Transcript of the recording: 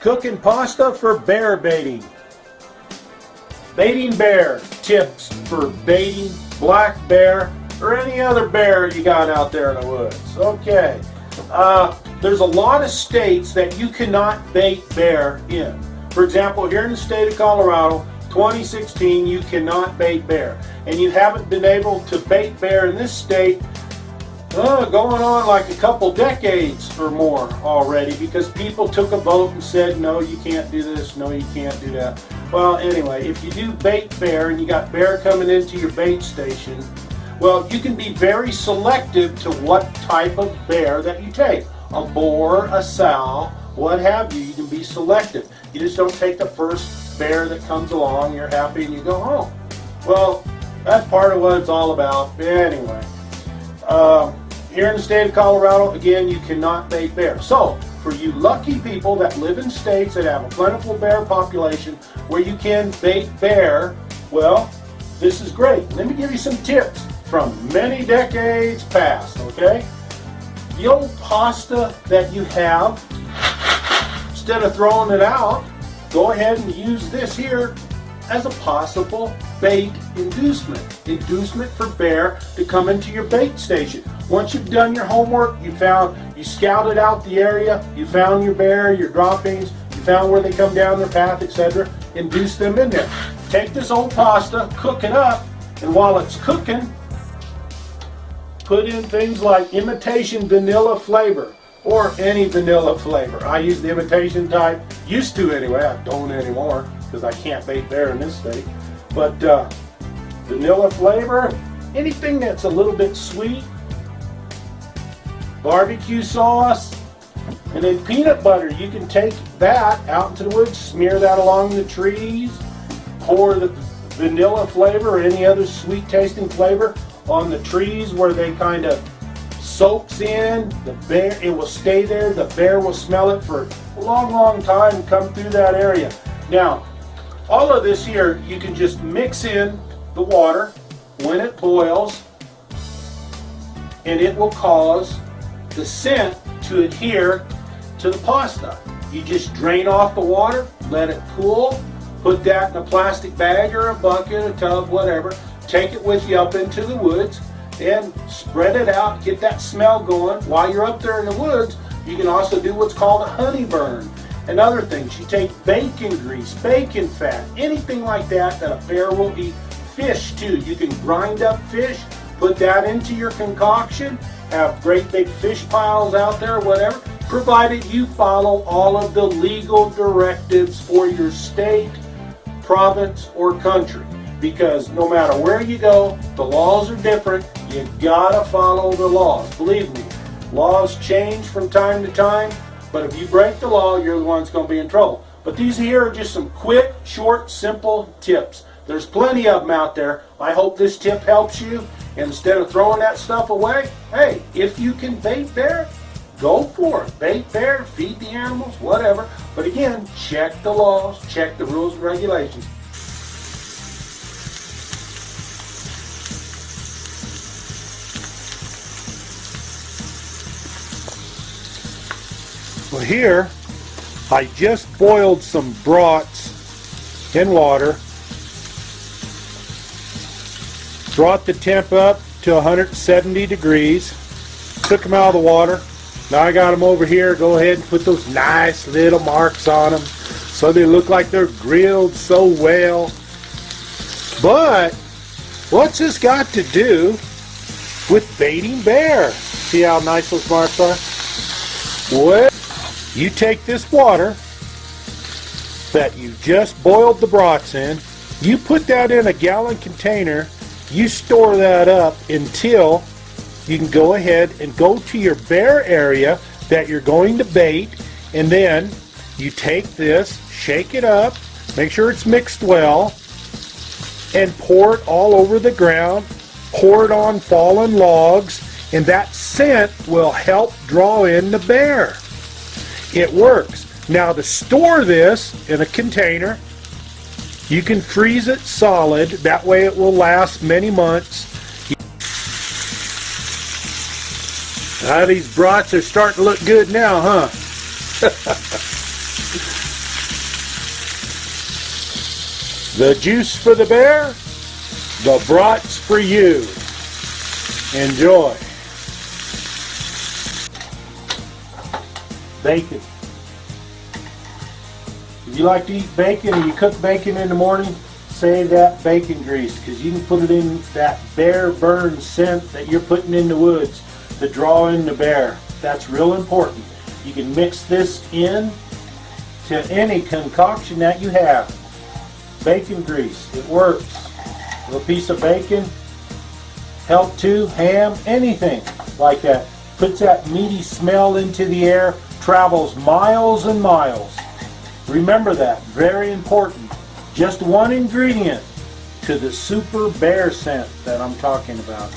Cooking pasta for bear baiting. Baiting bear tips for baiting black bear or any other bear you got out there in the woods. Okay, there's a lot of states that you cannot bait bear in. For example, here in the state of Colorado, 2016, you cannot bait bear. And you haven't been able to bait bear in this state going on like a couple decades or more already, because people took a vote and said, no, you can't do this, no, you can't do that. Well, anyway, if you do bait bear and you got bear coming into your bait station, well, you can be very selective to what type of bear that you take. A boar, a sow, what have you. You can be selective. You just don't take the first bear that comes along, you're happy, and you go home. Well, that's part of what it's all about. Anyway, here in the state of Colorado, again, you cannot bait bear. So, for you lucky people that live in states that have a plentiful bear population where you can bait bear, well, this is great. Let me give you some tips from many decades past, okay? The old pasta that you have, instead of throwing it out, go ahead and use this here as a possible bait inducement. Inducement for bear to come into your bait station. Once you've done your homework, you scouted out the area, you found your bear, your droppings, you found where they come down their path, etc. Induce them in there. Take this old pasta, cook it up, and while it's cooking, put in things like imitation vanilla flavor or any vanilla flavor. I use the imitation type, used to anyway, I don't anymore because I can't bait bear in this state. But vanilla flavor, anything that's a little bit sweet, barbecue sauce, and then peanut butter. You can take that out into the woods, smear that along the trees, pour the vanilla flavor or any other sweet tasting flavor on the trees where they kind of soaks in. The bear, it will stay there. The bear will smell it for a long, long time, come through that area. Now, all of this here, you can just mix in the water when it boils, and it will cause the scent to adhere to the pasta. You just drain off the water, let it cool, put that in a plastic bag or a bucket, a tub, whatever. Take it with you up into the woods and spread it out, get that smell going. While you're up there in the woods, you can also do what's called a honey burn and other things. You take bacon grease, bacon fat, anything like that that a bear will eat. Fish too, you can grind up fish, put that into your concoction, have great big fish piles out there, whatever, provided you follow all of the legal directives for your state, province, or country. Because no matter where you go, the laws are different. You gotta follow the laws. Believe me, laws change from time to time, but if you break the law, you're the one that's gonna be in trouble. But these here are just some quick, short, simple tips. There's plenty of them out there. I hope this tip helps you. Instead of throwing that stuff away, hey, if you can bait bear, go for it. Bait bear, feed the animals, whatever. But again, check the laws, check the rules and regulations. Well, here, I just boiled some brats in water. Brought the temp up to 170 degrees. Took them out of the water. Now I got them over here. Go ahead and put those nice little marks on them so they look like they're grilled so well. But what's this got to do with baiting bear? See how nice those marks are? Well, you take this water that you just boiled the brats in, you put that in a gallon container, you store that up until you can go ahead and go to your bear area that you're going to bait, and then you take this, shake it up, make sure it's mixed well, and pour it all over the ground, pour it on fallen logs, and that scent will help draw in the bear. It works. Now to store this in a container, you can freeze it solid. That way it will last many months. These brats are starting to look good now, huh? The juice for the bear, the brats for you. Enjoy. Bacon. If you like to eat bacon and you cook bacon in the morning, save that bacon grease, because you can put it in that bear burn scent that you're putting in the woods to draw in the bear. That's real important. You can mix this in to any concoction that you have. Bacon grease, it works. A little piece of bacon, help too, ham, anything like that. Puts that meaty smell into the air, travels miles and miles. Remember that, very important. Just one ingredient to the super bear scent that I'm talking about.